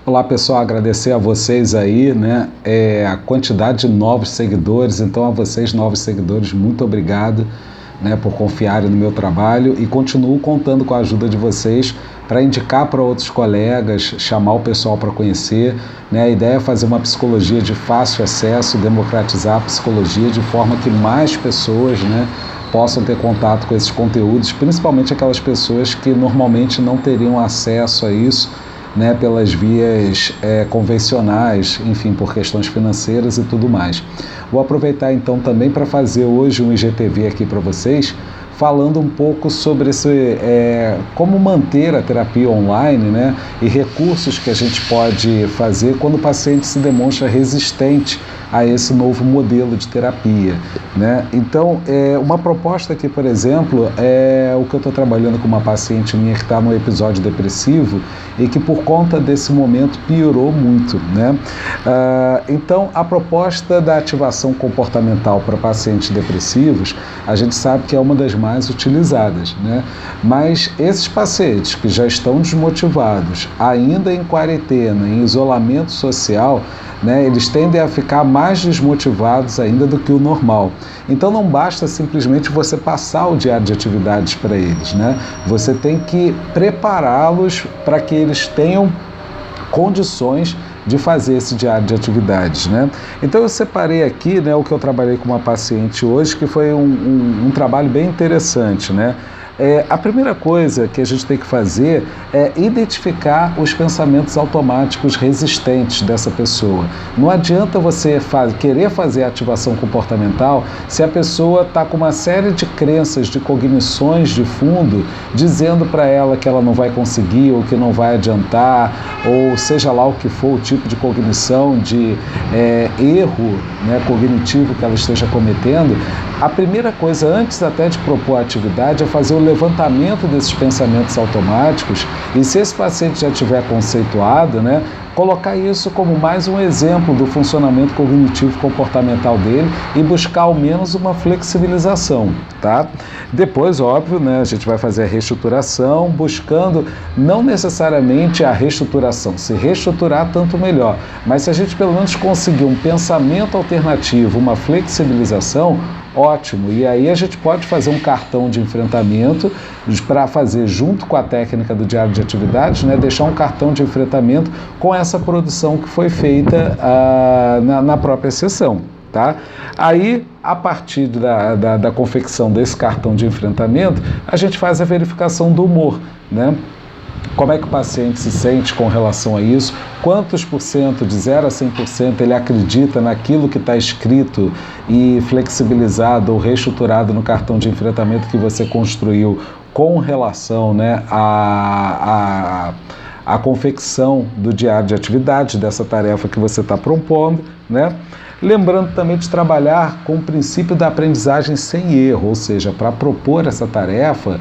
Olá pessoal, agradecer a vocês aí, né, a quantidade de novos seguidores. Então a vocês, novos seguidores, muito obrigado, né, por confiarem no meu trabalho, e continuo contando com a ajuda de vocês para indicar para outros colegas, chamar o pessoal para conhecer, né. A ideia é fazer uma psicologia de fácil acesso, democratizar a psicologia de forma que mais pessoas, né, possam ter contato com esses conteúdos, principalmente aquelas pessoas que normalmente não teriam acesso a isso, né, pelas vias convencionais, enfim, por questões financeiras e tudo mais. Vou aproveitar então também para fazer hoje um IGTV aqui para vocês, falando um pouco sobre como manter a terapia online, né, e recursos que a gente pode fazer quando o paciente se demonstra resistente a esse novo modelo de terapia, né? Então, uma proposta aqui, por exemplo, é o que eu estou trabalhando com uma paciente minha que está no episódio depressivo e que por conta desse momento piorou muito, né? Então, a proposta da ativação comportamental para pacientes depressivos, a gente sabe que é uma das mais utilizadas, né? Mas esses pacientes que já estão desmotivados, ainda em quarentena, em isolamento social, né, eles tendem a ficar mais desmotivados ainda do que o normal. Então não basta simplesmente você passar o diário de atividades para eles, né? Você tem que prepará-los para que eles tenham condições de fazer esse diário de atividades, né? Então eu separei aqui, né, o que eu trabalhei com uma paciente hoje, que foi um trabalho bem interessante, né? A primeira coisa que a gente tem que fazer é identificar os pensamentos automáticos resistentes dessa pessoa. Não adianta você querer fazer ativação comportamental se a pessoa está com uma série de crenças, de cognições de fundo, dizendo para ela que ela não vai conseguir, ou que não vai adiantar, ou seja lá o que for o tipo de cognição, de erro, né, cognitivo que ela esteja cometendo. A primeira coisa, antes até de propor a atividade, é fazer o levantamento desses pensamentos automáticos, e se esse paciente já tiver conceituado, né, colocar isso como mais um exemplo do funcionamento cognitivo comportamental dele e buscar ao menos uma flexibilização, tá? Depois, óbvio, né, a gente vai fazer a reestruturação, buscando não necessariamente a reestruturação, se reestruturar tanto melhor, mas se a gente pelo menos conseguir um pensamento alternativo, uma flexibilização, ótimo. E aí a gente pode fazer um cartão de enfrentamento para fazer junto com a técnica do diário de atividades, né, deixar um cartão de enfrentamento com essa produção que foi feita na própria sessão, tá? Aí, a partir da confecção desse cartão de enfrentamento, a gente faz a verificação do humor, né? Como é que o paciente se sente com relação a isso, quantos por cento, de 0 a 100%, ele acredita naquilo que está escrito e flexibilizado ou reestruturado no cartão de enfrentamento que você construiu com relação, né, à confecção do diário de atividades, dessa tarefa que você está propondo, né? Lembrando também de trabalhar com o princípio da aprendizagem sem erro, ou seja, para propor essa tarefa,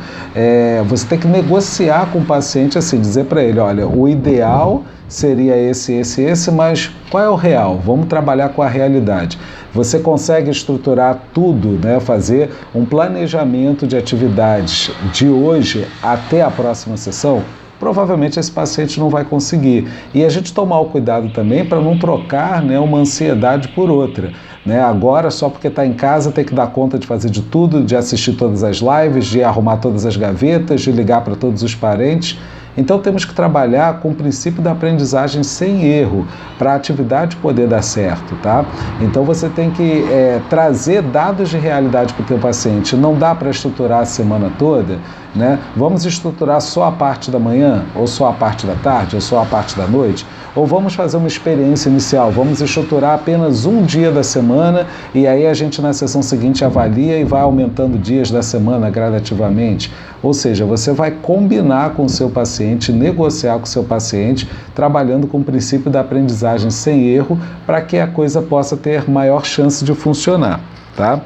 você tem que negociar com o paciente, assim, dizer para ele, olha, o ideal seria esse, mas qual é o real? Vamos trabalhar com a realidade. Você consegue estruturar tudo, né, fazer um planejamento de atividades de hoje até a próxima sessão? Provavelmente esse paciente não vai conseguir. E a gente tomar o cuidado também para não trocar, né, uma ansiedade por outra, né? Agora, só porque está em casa, tem que dar conta de fazer de tudo, de assistir todas as lives, de arrumar todas as gavetas, de ligar para todos os parentes. Então temos que trabalhar com o princípio da aprendizagem sem erro, para a atividade poder dar certo, tá? Então você tem que trazer dados de realidade para o teu paciente. Não dá para estruturar a semana toda, né? Vamos estruturar só a parte da manhã, ou só a parte da tarde, ou só a parte da noite? Ou vamos fazer uma experiência inicial, vamos estruturar apenas um dia da semana, e aí a gente na sessão seguinte avalia e vai aumentando dias da semana gradativamente. Ou seja, você vai combinar com o seu paciente, negociar com o seu paciente, trabalhando com o princípio da aprendizagem sem erro, para que a coisa possa ter maior chance de funcionar, tá?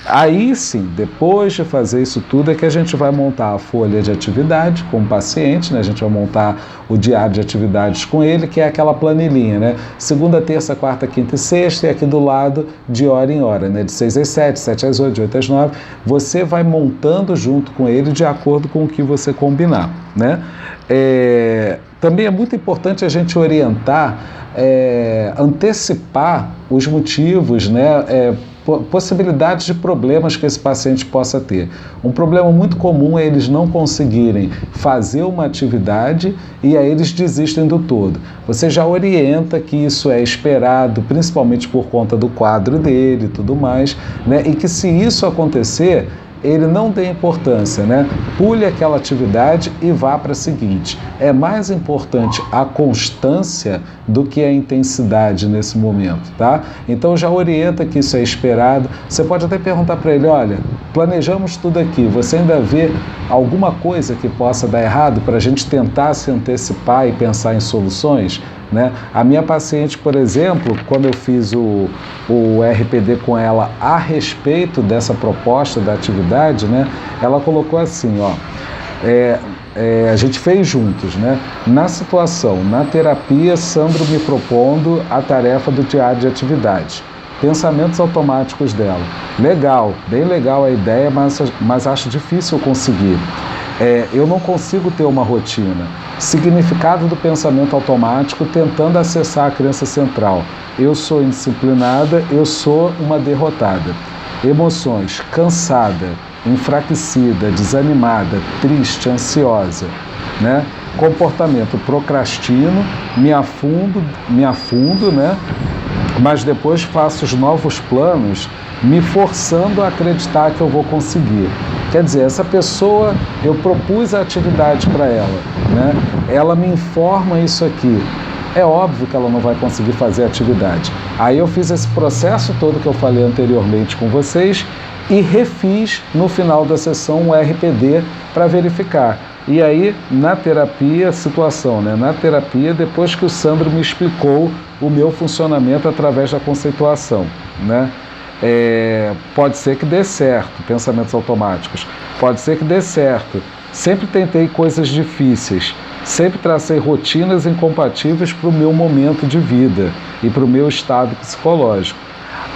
Aí sim, depois de fazer isso tudo, é que a gente vai montar a folha de atividade com o paciente, né? A gente vai montar o diário de atividades com ele, que é aquela planilhinha, né? Segunda, terça, quarta, quinta e sexta, e aqui do lado, de hora em hora, né? De 6 às 7, 7 às 8, de 8 às 9. Você vai montando junto com ele de acordo com o que você combinar, né? Também é muito importante a gente orientar, antecipar os motivos, né? Possibilidades de problemas que esse paciente possa ter. Um problema muito comum é eles não conseguirem fazer uma atividade e aí eles desistem do todo. Você já orienta que isso é esperado, principalmente por conta do quadro dele e tudo mais, né? E que se isso acontecer, ele não dê importância, né? Pule aquela atividade e vá para a seguinte. É mais importante a constância do que a intensidade nesse momento, tá? Então já orienta que isso é esperado. Você pode até perguntar para ele, olha, planejamos tudo aqui, você ainda vê alguma coisa que possa dar errado para a gente tentar se antecipar e pensar em soluções? Né? A minha paciente, por exemplo, quando eu fiz o RPD com ela a respeito dessa proposta da atividade, né, ela colocou assim, ó, a gente fez juntos, né? Na situação, na terapia, Sandro me propondo a tarefa do diário de atividade. Pensamentos automáticos dela. Legal, bem legal a ideia, mas acho difícil conseguir. Eu não consigo ter uma rotina. Significado do pensamento automático tentando acessar a crença central. Eu sou indisciplinada, eu sou uma derrotada. Emoções: cansada, enfraquecida, desanimada, triste, ansiosa, né? Comportamento: procrastino, me afundo, né? Mas depois faço os novos planos, me forçando a acreditar que eu vou conseguir. Quer dizer, essa pessoa, eu propus a atividade para ela, né? Ela me informa isso aqui. É óbvio que ela não vai conseguir fazer a atividade. Aí eu fiz esse processo todo que eu falei anteriormente com vocês e refiz no final da sessão um RPD para verificar. E aí, na terapia, situação, né? Na terapia, depois que o Sandro me explicou o meu funcionamento através da conceituação, né? Pode ser que dê certo, pensamentos automáticos, pode ser que dê certo. Sempre tentei coisas difíceis, sempre tracei rotinas incompatíveis para o meu momento de vida e para o meu estado psicológico.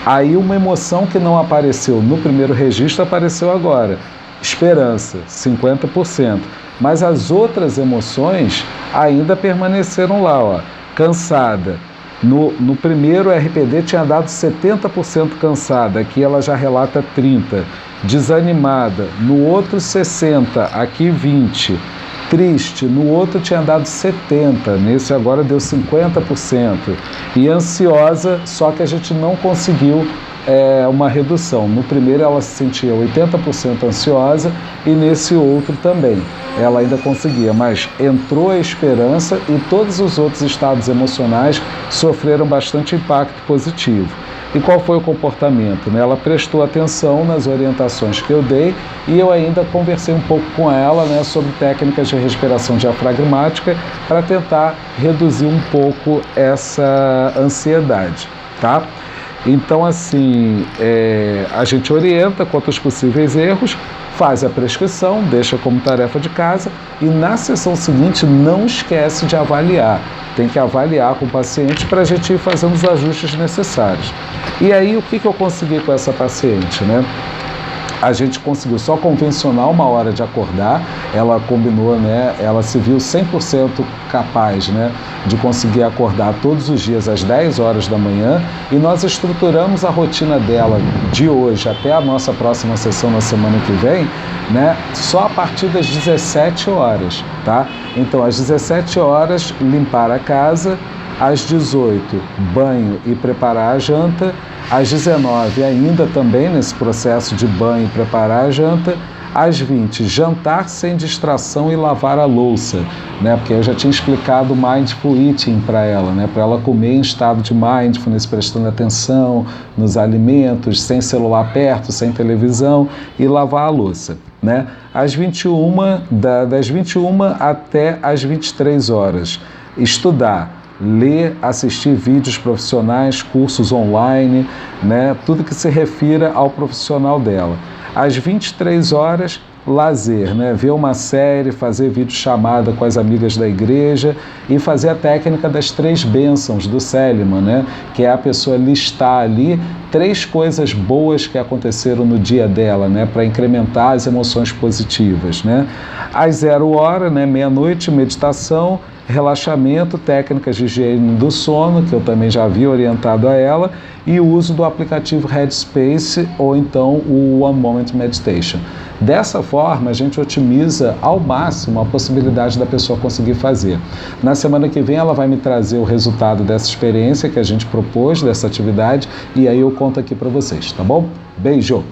Aí uma emoção que não apareceu no primeiro registro apareceu agora, esperança, 50%. Mas as outras emoções ainda permaneceram lá, ó. Cansada. No primeiro RPD tinha dado 70% cansada, aqui ela já relata 30%. Desanimada, no outro 60%, aqui 20%. Triste, no outro tinha dado 70%, nesse agora deu 50%. E ansiosa, só que a gente não conseguiu uma redução. No primeiro ela se sentia 80% ansiosa e nesse outro também. Ela ainda conseguia, mas entrou a esperança e todos os outros estados emocionais sofreram bastante impacto positivo. E qual foi o comportamento? Ela prestou atenção nas orientações que eu dei e eu ainda conversei um pouco com ela, né, sobre técnicas de respiração diafragmática para tentar reduzir um pouco essa ansiedade, tá? Então, assim, a gente orienta quanto aos possíveis erros, faz a prescrição, deixa como tarefa de casa e na sessão seguinte não esquece de avaliar. Tem que avaliar com o paciente para a gente ir fazendo os ajustes necessários. E aí, o que eu consegui com essa paciente, né? A gente conseguiu só convencionar uma hora de acordar, ela combinou, né? Ela se viu 100% capaz, né, de conseguir acordar todos os dias às 10 horas da manhã e nós estruturamos a rotina dela de hoje até a nossa próxima sessão na semana que vem, né, só a partir das 17 horas, tá? Então, às 17 horas, limpar a casa, às 18, banho e preparar a janta, às 19, ainda também nesse processo de banho e preparar a janta, às 20, jantar sem distração e lavar a louça, né? Porque eu já tinha explicado o Mindful Eating para ela, né? Para ela comer em estado de mindfulness, prestando atenção nos alimentos, sem celular perto, sem televisão e lavar a louça, né? Às 21, das 21 até às 23 horas, estudar, ler, assistir vídeos profissionais, cursos online, né? Tudo que se refira ao profissional dela. Às 23 horas, lazer, né? Ver uma série, fazer videochamada com as amigas da igreja e fazer a técnica das 3 bênçãos do Seligman, né? Que é a pessoa listar ali 3 coisas boas que aconteceram no dia dela, né? Para incrementar as emoções positivas, né? Às 0 hora, né? Meia-noite, meditação relaxamento, técnicas de higiene do sono, que eu também já havia orientado a ela, e o uso do aplicativo Headspace ou então o One Moment Meditation. Dessa forma, a gente otimiza ao máximo a possibilidade da pessoa conseguir fazer. Na semana que vem, ela vai me trazer o resultado dessa experiência que a gente propôs, dessa atividade, e aí eu conto aqui para vocês, tá bom? Beijo,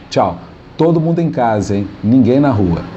tchau. Todo mundo em casa, hein? Ninguém na rua.